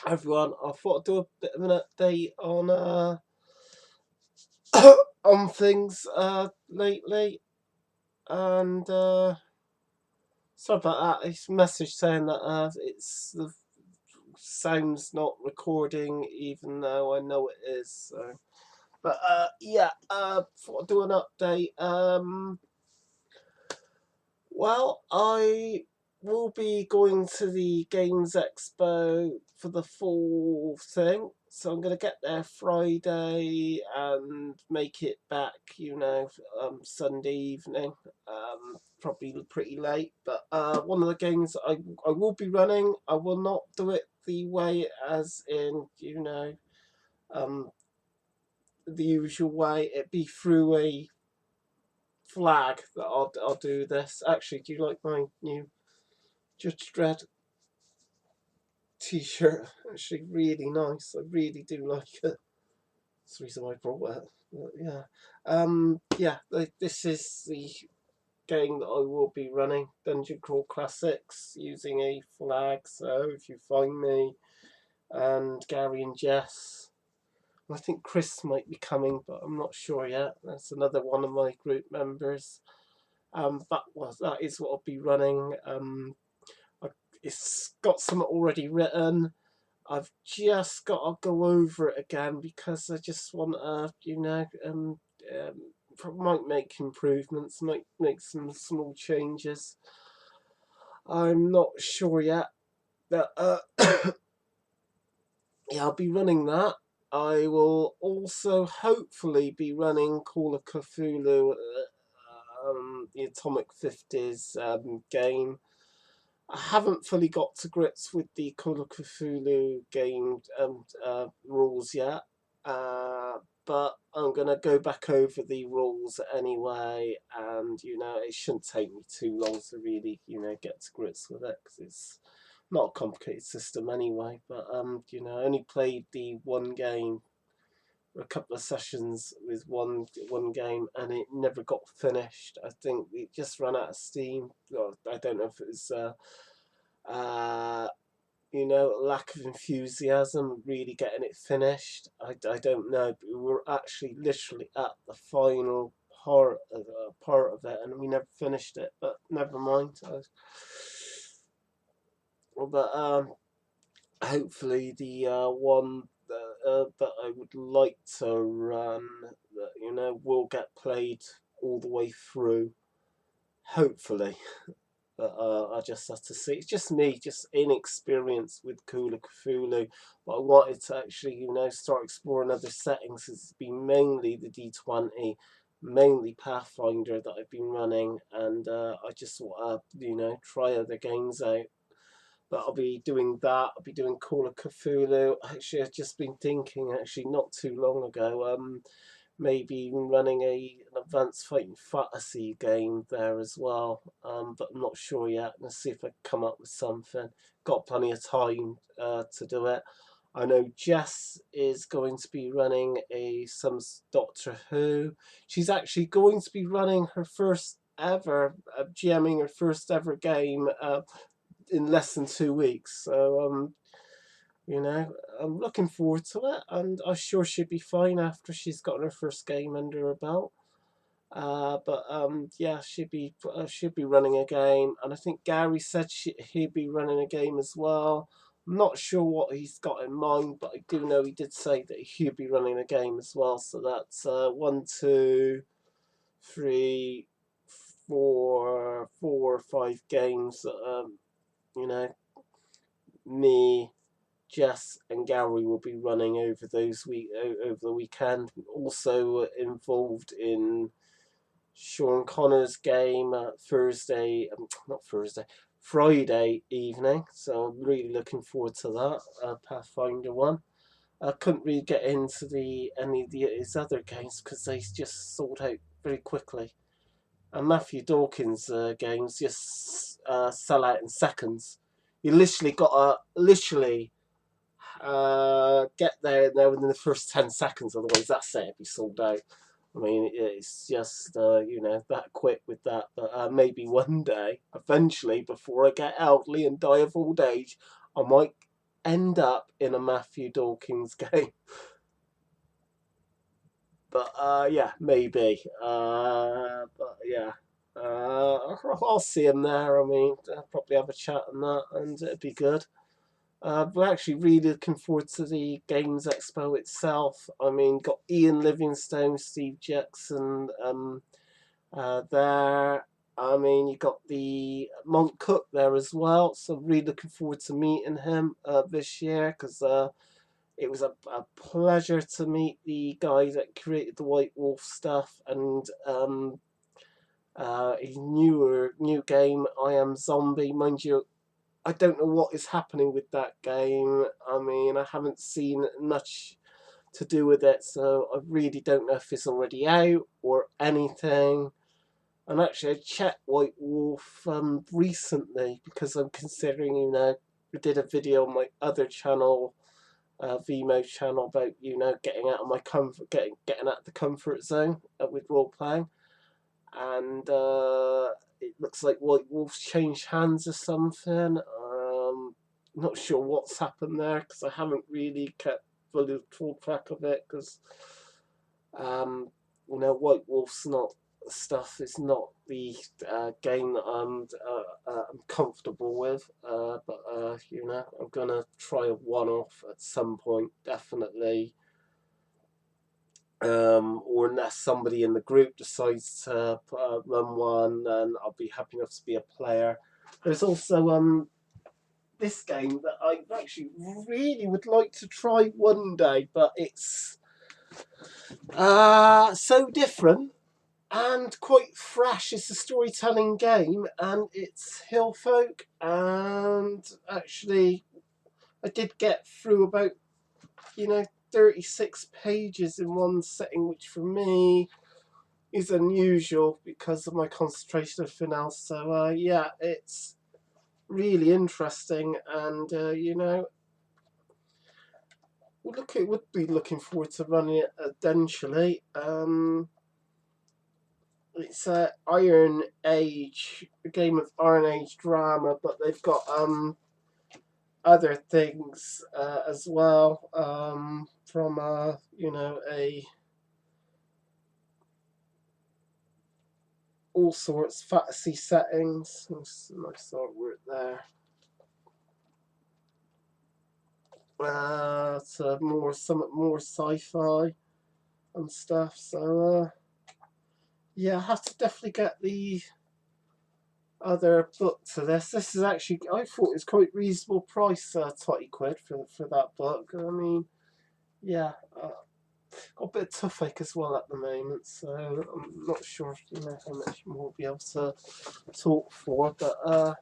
everyone. I thought I'd do a bit of an update on on things lately, and sorry about that. It's a message saying that it's the sound's not recording, even though I know it is. So, but yeah, thought I'd do an update. Well, I will be going to the Games Expo for the full thing. So I'm going to get there Friday and make it back, Sunday evening. Probably pretty late. But one of the games I will be running, I will not do it the way as in, um, the usual way. It be through a flag that I'll do this. Actually, do you like my new Judge Dredd t-shirt? Actually, really nice. I really do like it. That's the reason why I brought it. But yeah, yeah. This is the game that I will be running, Dungeon Crawl Classics, using a flag. So if you find me and Gary and Jess, I think Chris might be coming, but I'm not sure yet. That's another one of my group members. That is what I'll be running. It's got something already written. I've just got to go over it again because I just want to, might make improvements, might make some small changes. I'm not sure yet. But yeah, I'll be running that. I will also hopefully be running Call of Cthulhu, the Atomic 50s game. I haven't fully got to grips with the Call of Cthulhu game rules yet, but I'm gonna go back over the rules anyway, and it shouldn't take me too long to really get to grips with it because it's not a complicated system anyway. But I only played the one game, a couple of sessions with one game, and it never got finished. I think it just ran out of steam. I don't know if it was uh, lack of enthusiasm really getting it finished. I don't know, but we were actually literally at the final part of it, and we never finished it. But never mind. But hopefully the one that I would like to run, that will get played all the way through. Hopefully. But I just have to see. It's just me, just inexperienced with Call of Cthulhu. But I wanted to actually, start exploring other settings. It's been mainly the D20, mainly Pathfinder that I've been running, and I just want to, try other games out. But I'll be doing that. I'll be doing Call of Cthulhu. Actually, I've just been thinking, actually, not too long ago, maybe even running an advanced fighting fantasy game there as well. But I'm not sure yet. Let's see if I come up with something. Got plenty of time to do it. I know Jess is going to be running some Doctor Who. She's actually going to be running her first ever, GMing her first ever game in less than 2 weeks. So I'm looking forward to it, and I'm sure she'll be fine after she's got her first game under her belt. But yeah, she'll be running a game, and I think Gary said he'd be running a game as well. I'm not sure what he's got in mind, but I do know he did say that he'll be running a game as well. So that's 1, 2, 3, 4, 4 or 5 games that me, Jess and Gary will be running over over the weekend. Also involved in Sean Connor's game Thursday, not Thursday, Friday evening. So I'm really looking forward to that Pathfinder one. I couldn't really get into any of his other games because they just sold out very quickly. And Matthew Dawkins' games just sell out in seconds. You literally got to get there within the first 10 seconds, otherwise that's it, it'd be sold out. I mean, it's just that quick with that. But maybe one day, eventually, before I get elderly and die of old age, I might end up in a Matthew Dawkins game. But yeah, maybe. But yeah, I'll see him there. I mean, I'll probably have a chat on that, and it'd be good. We're actually really looking forward to the Games Expo itself. I mean, got Ian Livingstone, Steve Jackson there. I mean, you got the Monk Cook there as well. So really looking forward to meeting him this year, because it was a pleasure to meet the guy that created the White Wolf stuff, and his new game, I Am Zombie. Mind you, I don't know what is happening with that game. I mean, I haven't seen much to do with it, so I really don't know if it's already out or anything. And actually, I checked White Wolf recently, because I'm considering, I did a video on my other channel, Vimo channel, about getting out of my comfort, getting out of the comfort zone with role playing, and it looks like White Wolf's changed hands or something. Not sure what's happened there, because I haven't really kept fully full track of it, because White Wolf's not stuff. It's not the game that I'm comfortable with. But I'm gonna try a one-off at some point, definitely. Or unless somebody in the group decides to run one, then I'll be happy enough to be a player. There's also this game that I actually really would like to try one day, but it's so different and quite fresh. It's a storytelling game, and it's Hill Folk, and actually I did get through about 36 pages in one setting, which for me is unusual because of my concentration and everything else. So yeah, it's really interesting, and would be looking forward to running it eventually. It's a Iron Age, a game of Iron Age drama, but they've got other things as well, from a all sorts fantasy settings. Nice artwork there. It's somewhat more sci-fi and stuff. So yeah, I have to definitely get the other book to this. This is actually, I thought it was quite reasonable price, £20 for that book. I mean, yeah, got a bit of toothache as well at the moment, so I'm not sure how much more we'll be able to talk for, but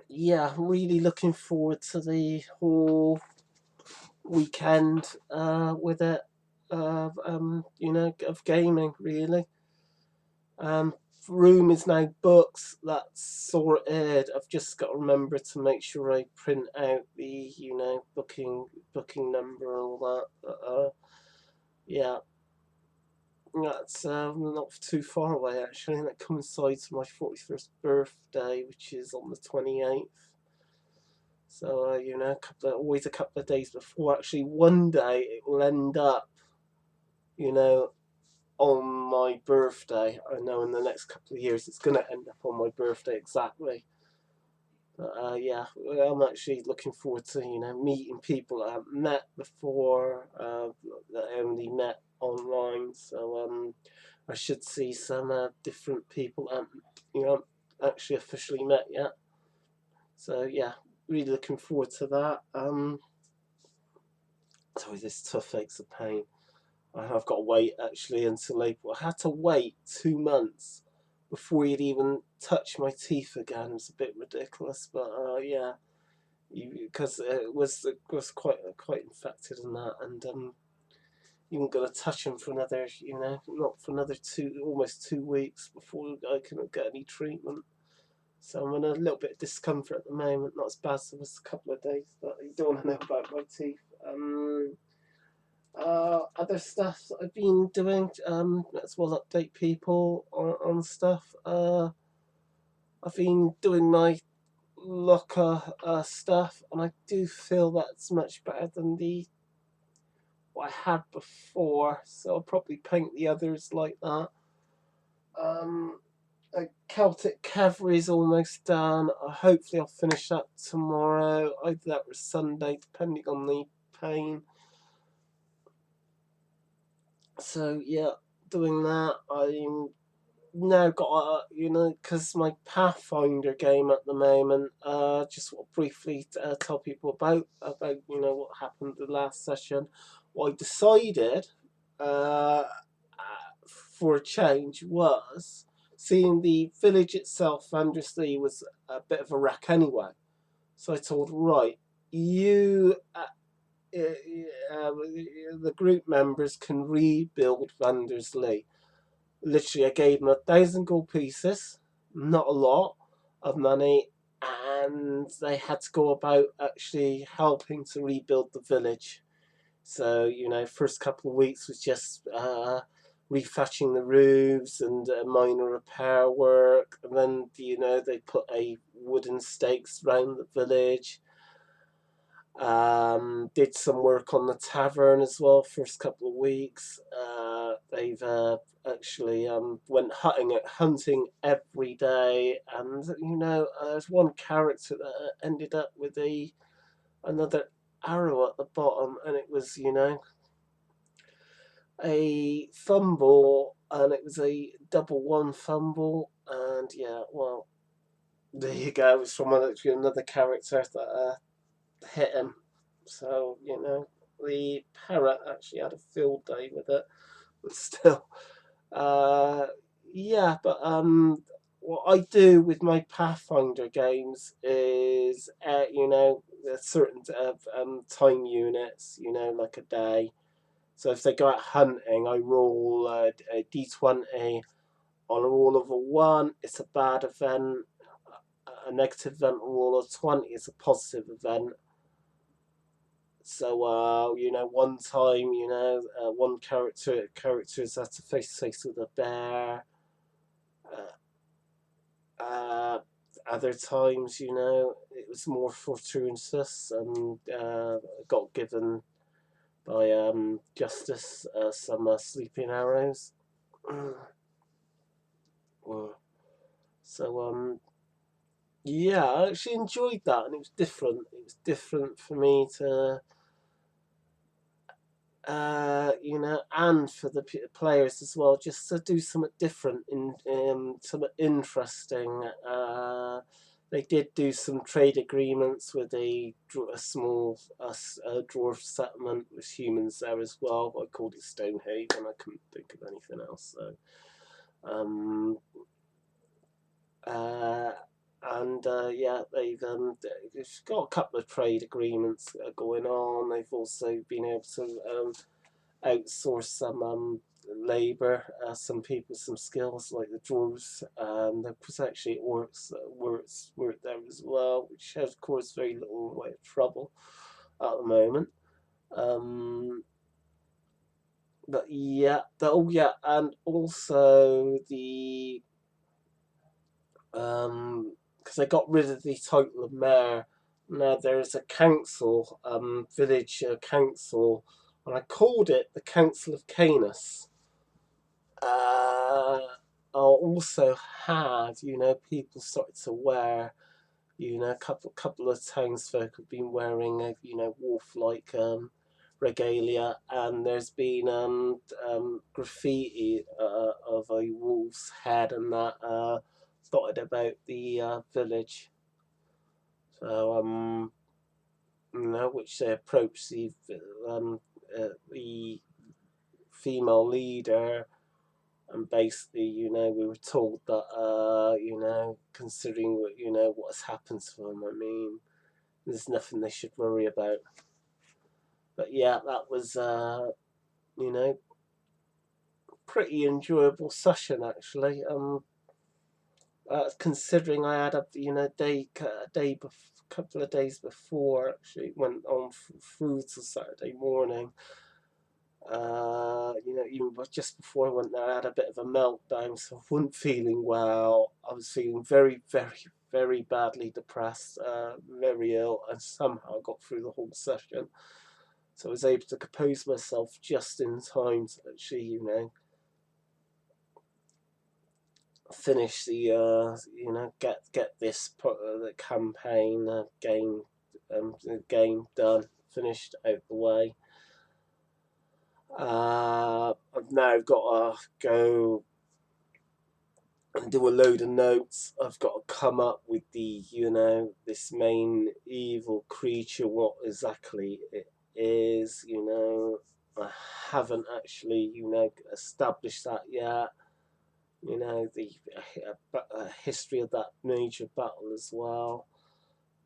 yeah, I'm really looking forward to the whole weekend with it, of gaming, really. Room is now booked, that's sorted. I've just got to remember to make sure I print out the booking number and all that. But yeah, that's not too far away actually, and that coincides with my 41st birthday, which is on the 28th. So always a couple of days before. Actually, one day it will end up, on my birthday. I know in the next couple of years it's going to end up on my birthday exactly. But yeah, I'm actually looking forward to meeting people I haven't met before, that I only met online. So I should see some different people actually officially met yet. So yeah, really looking forward to that. Sorry, this toothache's a pain. I've got to wait actually until April. I had to wait 2 months before you'd even touch my teeth again. It's a bit ridiculous, but yeah, because it was quite infected and that, and you weren't gonna touch them for another, not for another almost 2 weeks before I can get any treatment. So I'm in a little bit of discomfort at the moment. Not as bad as it was a couple of days, but you don't want to know about my teeth. Other stuff that I've been doing, as well update people on stuff. I've been doing my locker stuff, and I do feel that's much better than the what I had before. So I'll probably paint the others like that. Um, Celtic Cavalry is almost done. Hopefully I'll finish that tomorrow, either that or Sunday, depending on the pain. So yeah, doing that. I'm now got because my Pathfinder game at the moment. Just want to briefly tell people about what happened the last session. What I decided for a change was seeing the village itself, Vanderslee, was a bit of a wreck anyway. So I told, right, you the group members can rebuild Vanderslee. Literally, I gave them 1,000 gold pieces, not a lot of money, and they had to go about actually helping to rebuild the village. So, first couple of weeks was just refetching the roofs and minor repair work. And then, they put a wooden stakes around the village. Did some work on the tavern as well. First couple of weeks, they've actually went hunting every day, and there's one character that ended up with another arrow at the bottom, and it was a fumble, and it was a double one fumble, and yeah, well, there you go. It was from another character that hit him. So, the parrot actually had a field day with it, but still, uh, yeah. But what I do with my Pathfinder games is, there's certain time units, like a day. So if they go out hunting, I roll a d20. On a roll of a 1, it's a bad event. A negative event. A roll of 20 is a positive event. So one time, one characters had to face to face with a bear. Other times, it was more fortuitous and got given by Justice some sleeping arrows. So yeah, I actually enjoyed that, and it was different. It was different for me to and for the players as well, just to do something different something interesting. They did do some trade agreements with a small dwarf settlement with humans there as well. I called it Stonehaven. I couldn't think of anything else. So, and yeah, they've got a couple of trade agreements going on. They've also been able to outsource some labour, some people, some skills like the dwarves. There was actually orcs that worked there as well, which has caused very little way of trouble at the moment. But yeah, and also the because I got rid of the title of mayor. Now there's a council, village council, and I called it the Council of Canis. I also had, people started to wear, a couple of townsfolk have been wearing, wolf-like regalia, and there's been graffiti of a wolf's head and that dotted about the village. So which they approached the female leader. And basically, we were told that, considering what has happened to them, I mean, there's nothing they should worry about. But yeah, that was, pretty enjoyable session actually. Considering I had a, couple of days before actually went on through to Saturday morning. You know, even just before I went there, I had a bit of a meltdown, so I wasn't feeling well. I was feeling very, very, very badly depressed, very ill, and somehow I got through the whole session. So I was able to compose myself just in time to actually, you know, finish the, you know, get this the campaign game done, finished out the way. I've now got to go and do a load of notes. I've got to come up with the, you know, this main evil creature, what exactly it is, you know. I haven't actually, you know, established that yet. You know, the history of that major battle as well.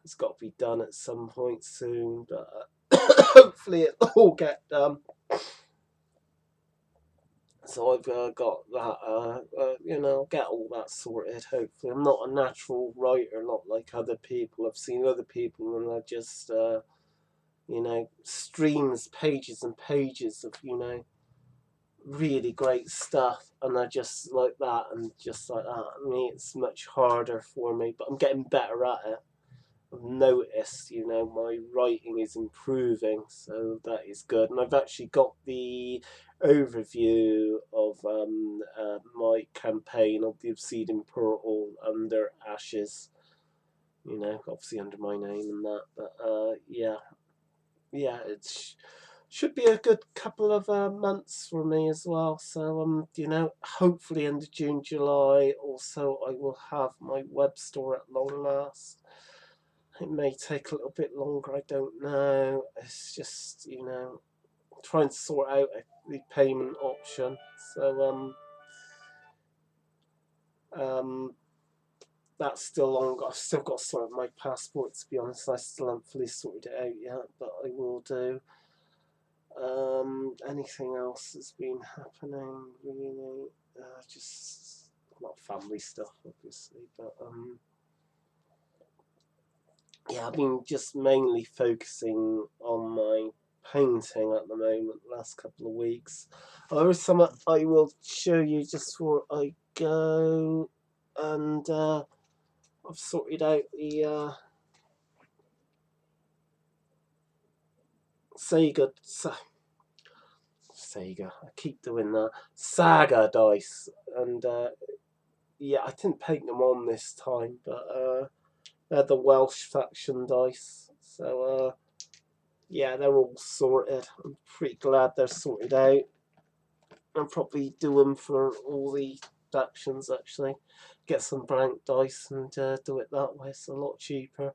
It's got to be done at some point soon, but hopefully it'll all get done. So I've got that, you know, get all that sorted. Hopefully, I'm not a natural writer, not like other people. I've seen other people, and they're just, you know, streams, pages and pages of, you know, really great stuff, and they're just like that, and just like that. I mean, it's much harder for me, but I'm getting better at it. I've noticed, you know, my writing is improving, so that is good. And I've actually got the overview of my campaign of the Obsidian Portal under Ashes, you know, obviously under my name and that. But yeah, yeah, it should be a good couple of months for me as well. So you know, hopefully end of June, July. Also, I will have my web store at long last. It may take a little bit longer, I don't know. It's just, you know, trying to sort out the payment option. So, that's still on. I've still got to sort out my passport, to be honest. I still haven't fully sorted it out yet, but I will do. Anything else that's been happening, really? Just not family stuff, obviously, but, yeah, I've been just mainly focusing on my painting at the moment, last couple of weeks. There is some I will show you just before I go, and I've sorted out the Sega. Sega. I keep doing that. Saga dice, and yeah, I didn't paint them on this time, but they're the Welsh faction dice, so yeah, they're all sorted. I'm pretty glad they're sorted out. I'll probably do them for all the factions, actually. Get some blank dice and do it that way. It's a lot cheaper.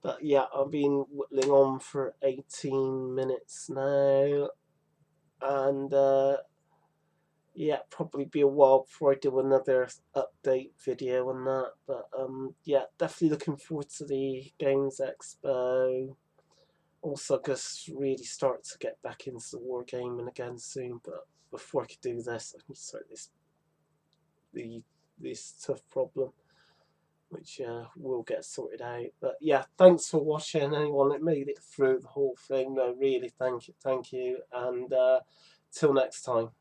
But yeah, I've been whittling on for 18 minutes now. And yeah, probably be a while before I do another update video on that. But yeah, definitely looking forward to the Games Expo. Also, just really start to get back into the wargaming again soon. But before I could do this, I need to sort this tough problem, which will get sorted out. But yeah, thanks for watching. Anyone that made it through the whole thing, no, really, thank you, and till next time.